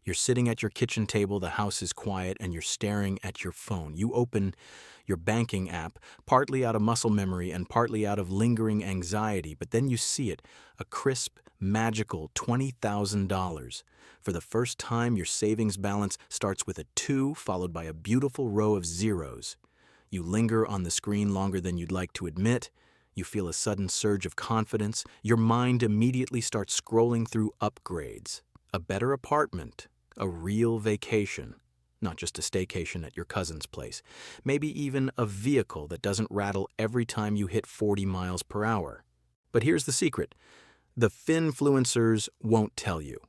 You're sitting at your kitchen table, the house is quiet, and you're staring at your phone. You open your banking app, partly out of muscle memory and partly out of lingering anxiety, but then you see it, a crisp, magical $20,000. For the first time, your savings balance starts with a 2 followed by a beautiful row of zeros. You linger on the screen longer than you'd like to admit. You feel a sudden surge of confidence. Your mind immediately starts scrolling through upgrades. A better apartment, a real vacation, not just a staycation at your cousin's place. Maybe even a vehicle that doesn't rattle every time you hit 40 miles per hour. But here's the secret. The finfluencers won't tell you.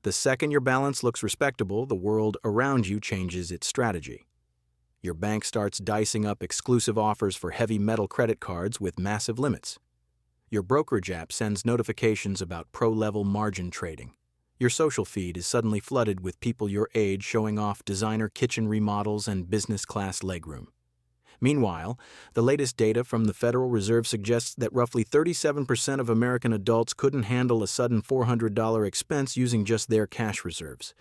The second your balance looks respectable, the world around you changes its strategy. Your bank starts dicing up exclusive offers for heavy metal credit cards with massive limits. Your brokerage app sends notifications about pro-level margin trading. Your social feed is suddenly flooded with people your age showing off designer kitchen remodels and business-class legroom. Meanwhile, the latest data from the Federal Reserve suggests that roughly 37% of American adults couldn't handle a sudden $400 expense using just their cash reserves.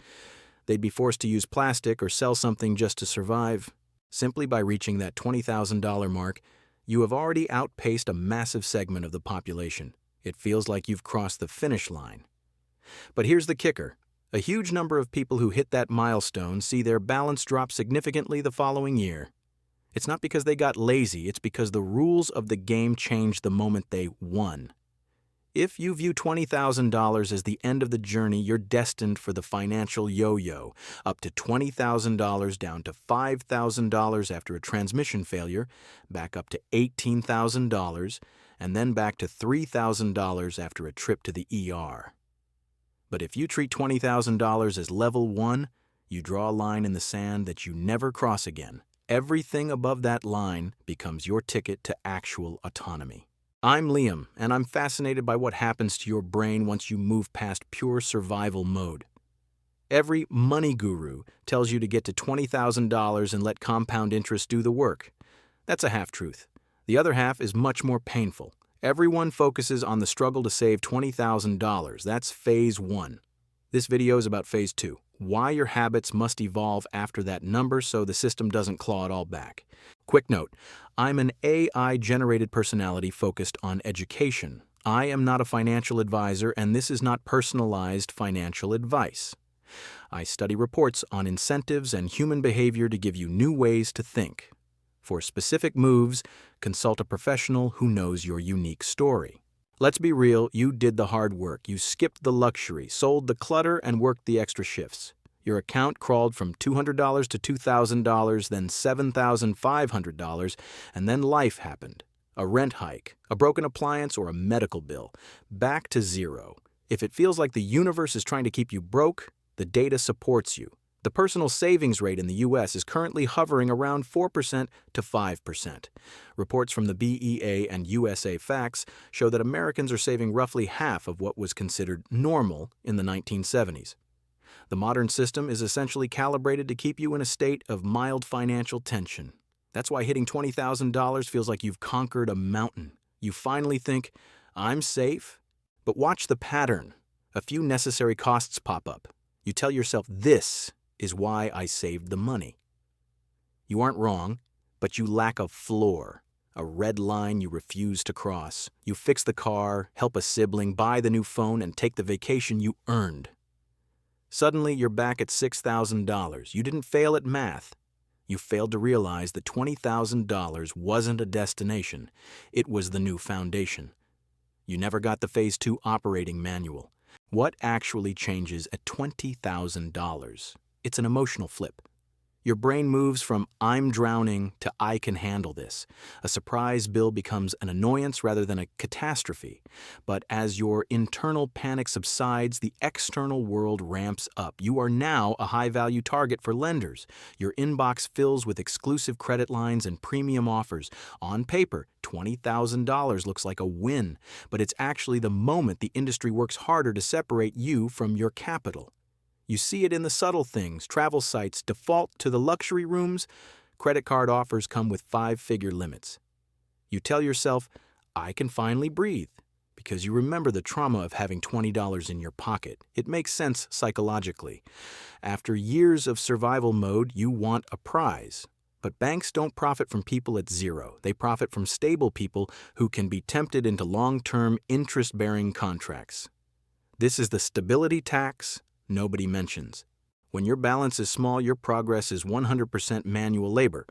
They'd be forced to use plastic or sell something just to survive. Simply by reaching that $20,000 mark, you have already outpaced a massive segment of the population. It feels like you've crossed the finish line. But here's the kicker. A huge number of people who hit that milestone see their balance drop significantly the following year. It's not because they got lazy, it's because the rules of the game changed the moment they won. If you view $20,000 as the end of the journey, you're destined for the financial yo-yo, up to $20,000 down to $5,000 after a transmission failure, back up to $18,000, and then back to $3,000 after a trip to the ER. But if you treat $20,000 as level 1, you draw a line in the sand that you never cross again. Everything above that line becomes your ticket to actual autonomy. I'm Liam, and I'm fascinated by what happens to your brain once you move past pure survival mode. Every money guru tells you to get to $20,000 and let compound interest do the work. That's a half-truth. The other half is much more painful. Everyone focuses on the struggle to save $20,000. That's phase 1. This video is about phase 2. Why your habits must evolve after that number so the system doesn't claw it all back. Quick note, I'm an AI-generated personality focused on education. I am not a financial advisor, and this is not personalized financial advice. I study reports on incentives and human behavior to give you new ways to think. For specific moves, consult a professional who knows your unique story. Let's be real, you did the hard work. You skipped the luxury, sold the clutter, and worked the extra shifts. Your account crawled from $200 to $2,000, then $7,500, and then life happened. A rent hike, a broken appliance, or a medical bill. Back to zero. If it feels like the universe is trying to keep you broke, the data supports you. The personal savings rate in the U.S. is currently hovering around 4% to 5%. Reports from the BEA and USA Facts show that Americans are saving roughly half of what was considered normal in the 1970s. The modern system is essentially calibrated to keep you in a state of mild financial tension. That's why hitting $20,000 feels like you've conquered a mountain. You finally think, I'm safe. But watch the pattern. A few necessary costs pop up. You tell yourself, this is why I saved the money. You aren't wrong, but you lack a floor, a red line you refuse to cross. You fix the car, help a sibling, buy the new phone, and take the vacation you earned. Suddenly, you're back at $6,000. You didn't fail at math. You failed to realize that $20,000 wasn't a destination. It was the new foundation. You never got the Phase 2 operating manual. What actually changes at $20,000? It's an emotional flip. Your brain moves from I'm drowning to I can handle this. A surprise bill becomes an annoyance rather than a catastrophe. But as your internal panic subsides, the external world ramps up. You are now a high-value target for lenders. Your inbox fills with exclusive credit lines and premium offers. On paper, $20,000 looks like a win, but it's actually the moment the industry works harder to separate you from your capital. You see it in the subtle things. Travel sites default to the luxury rooms. Credit card offers come with 5-figure limits. You tell yourself, I can finally breathe, because you remember the trauma of having $20 in your pocket. It makes sense psychologically. After years of survival mode, you want a prize. But banks don't profit from people at zero. They profit from stable people who can be tempted into long-term interest-bearing contracts. This is the stability tax nobody mentions. When your balance is small, your progress is 100% manual labor.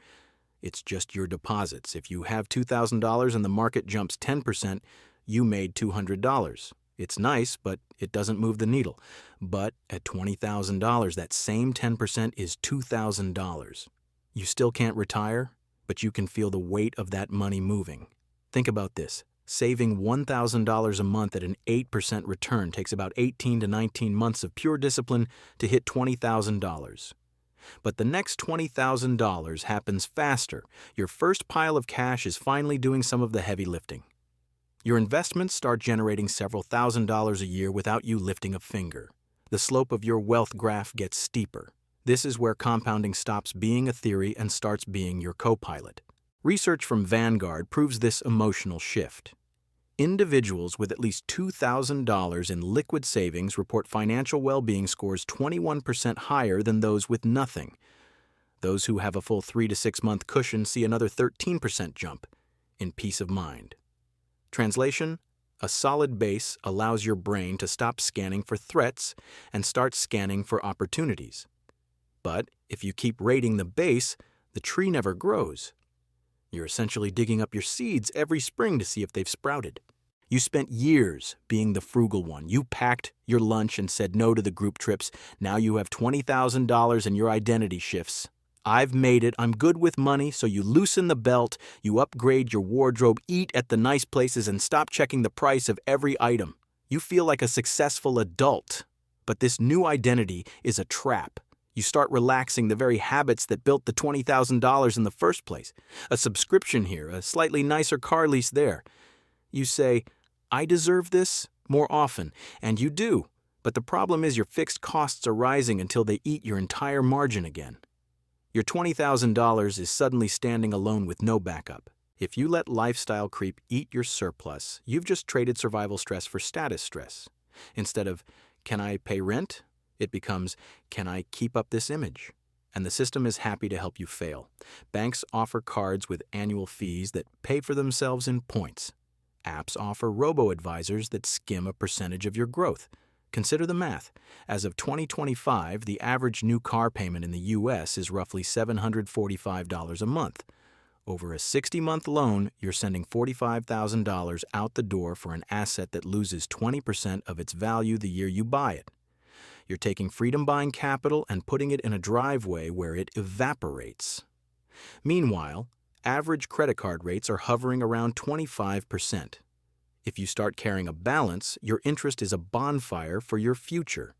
It's just your deposits. If you have $2,000 and the market jumps 10%, you made $200. It's nice, but it doesn't move the needle. But at $20,000, that same 10% is $2,000. You still can't retire, but you can feel the weight of that money moving. Think about this. Saving $1,000 a month at an 8% return takes about 18 to 19 months of pure discipline to hit $20,000. But the next $20,000 happens faster. Your first pile of cash is finally doing some of the heavy lifting. Your investments start generating several $1,000s a year without you lifting a finger. The slope of your wealth graph gets steeper. This is where compounding stops being a theory and starts being your co-pilot. Research from Vanguard proves this emotional shift. Individuals with at least $2,000 in liquid savings report financial well-being scores 21% higher than those with nothing. Those who have a full 3 to 6 month cushion see another 13% jump in peace of mind. Translation: a solid base allows your brain to stop scanning for threats and start scanning for opportunities. But if you keep raiding the base, the tree never grows. You're essentially digging up your seeds every spring to see if they've sprouted. You spent years being the frugal one. You packed your lunch and said no to the group trips. Now you have $20,000 and your identity shifts. I've made it. I'm good with money, so you loosen the belt, you upgrade your wardrobe, eat at the nice places, and stop checking the price of every item. You feel like a successful adult. But this new identity is a trap. You start relaxing the very habits that built the $20,000 in the first place. A subscription here, a slightly nicer car lease there. You say, I deserve this more often, and you do. But the problem is your fixed costs are rising until they eat your entire margin again. Your $20,000 is suddenly standing alone with no backup. If you let lifestyle creep eat your surplus, you've just traded survival stress for status stress. Instead of, can I pay rent? It becomes, can I keep up this image? And the system is happy to help you fail. Banks offer cards with annual fees that pay for themselves in points. Apps offer robo-advisors that skim a percentage of your growth. Consider the math. As of 2025, the average new car payment in the U.S. is roughly $745 a month. Over a 60-month loan, you're sending $45,000 out the door for an asset that loses 20% of its value the year you buy it. You're taking freedom buying capital and putting it in a driveway where it evaporates. Meanwhile, average credit card rates are hovering around 25%. If you start carrying a balance, your interest is a bonfire for your future.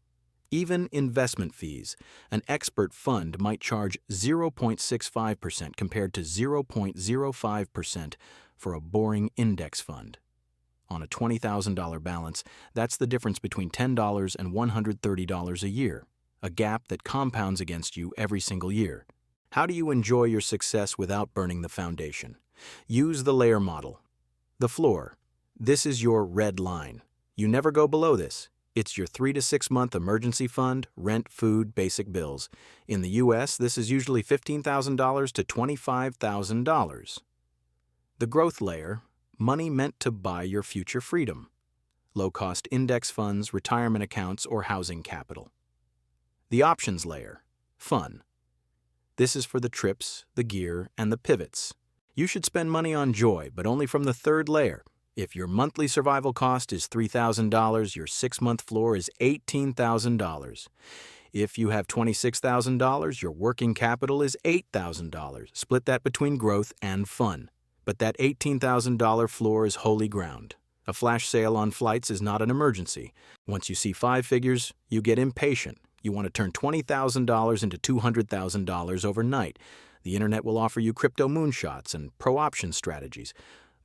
Even investment fees, an expert fund might charge 0.65% compared to 0.05% for a boring index fund. On a $20,000 balance, that's the difference between $10 and $130 a year, a gap that compounds against you every single year. How do you enjoy your success without burning the foundation? Use the layer model. The floor. This is your red line. You never go below this. It's your 3 to 6 month emergency fund, rent, food, basic bills. In the U.S., this is usually $15,000 to $25,000. The growth layer. Money meant to buy your future freedom. Low-cost index funds, retirement accounts, or housing capital. The options layer. Fun. This is for the trips, the gear, and the pivots. You should spend money on joy, but only from the third layer. If your monthly survival cost is $3,000, your 6-month floor is $18,000. If you have $26,000, your working capital is $8,000. Split that between growth and fun. But that $18,000 floor is holy ground. A flash sale on flights is not an emergency. Once you see 5 figures, you get impatient. You want to turn $20,000 into $200,000 overnight. The internet will offer you crypto moonshots and pro-option strategies.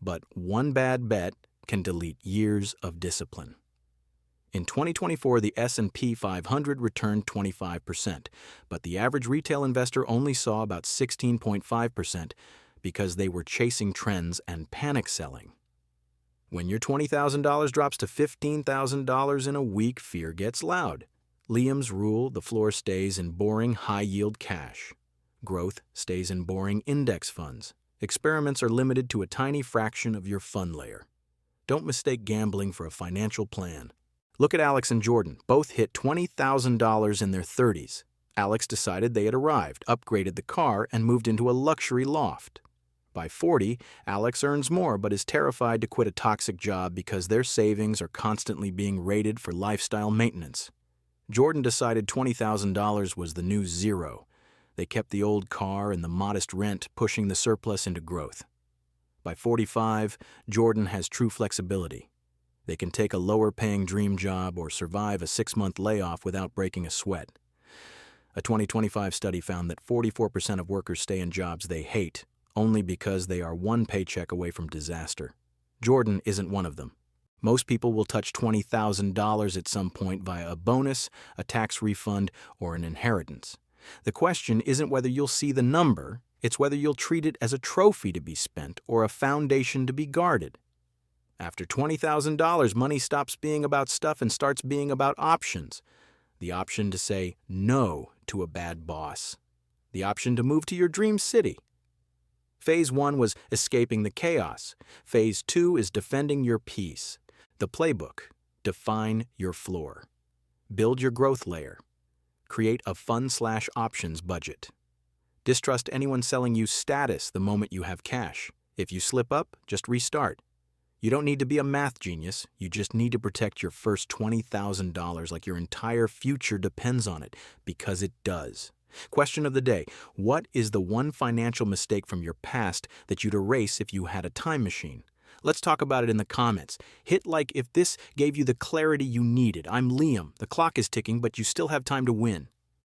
But one bad bet can delete years of discipline. In 2024, the S&P 500 returned 25%, but the average retail investor only saw about 16.5%. Because they were chasing trends and panic selling. When your $20,000 drops to $15,000 in a week, fear gets loud. Liam's rule: the floor stays in boring, high-yield cash. Growth stays in boring index funds. Experiments are limited to a tiny fraction of your fund layer. Don't mistake gambling for a financial plan. Look at Alex and Jordan. Both hit $20,000 in their 30s. Alex decided they had arrived, upgraded the car, and moved into a luxury loft. By 40, Alex earns more but is terrified to quit a toxic job because their savings are constantly being raided for lifestyle maintenance. Jordan decided $20,000 was the new zero. They kept the old car and the modest rent, pushing the surplus into growth. By 45, Jordan has true flexibility. They can take a lower-paying dream job or survive a 6-month layoff without breaking a sweat. A 2025 study found that 44% of workers stay in jobs they hate only because they are one paycheck away from disaster. Jordan isn't one of them. Most people will touch $20,000 at some point via a bonus, a tax refund, or an inheritance. The question isn't whether you'll see the number, it's whether you'll treat it as a trophy to be spent or a foundation to be guarded. After $20,000, money stops being about stuff and starts being about options. The option to say no to a bad boss. The option to move to your dream city. Phase 1 was escaping the chaos. Phase 2 is defending your peace. The playbook: define your floor. Build your growth layer. Create a fun/options budget. Distrust anyone selling you status the moment you have cash. If you slip up, just restart. You don't need to be a math genius. You just need to protect your first $20,000 like your entire future depends on it, because it does. Question of the day: what is the one financial mistake from your past that you'd erase if you had a time machine? Let's talk about it in the comments. Hit like if this gave you the clarity you needed. I'm Liam. The clock is ticking, but you still have time to win.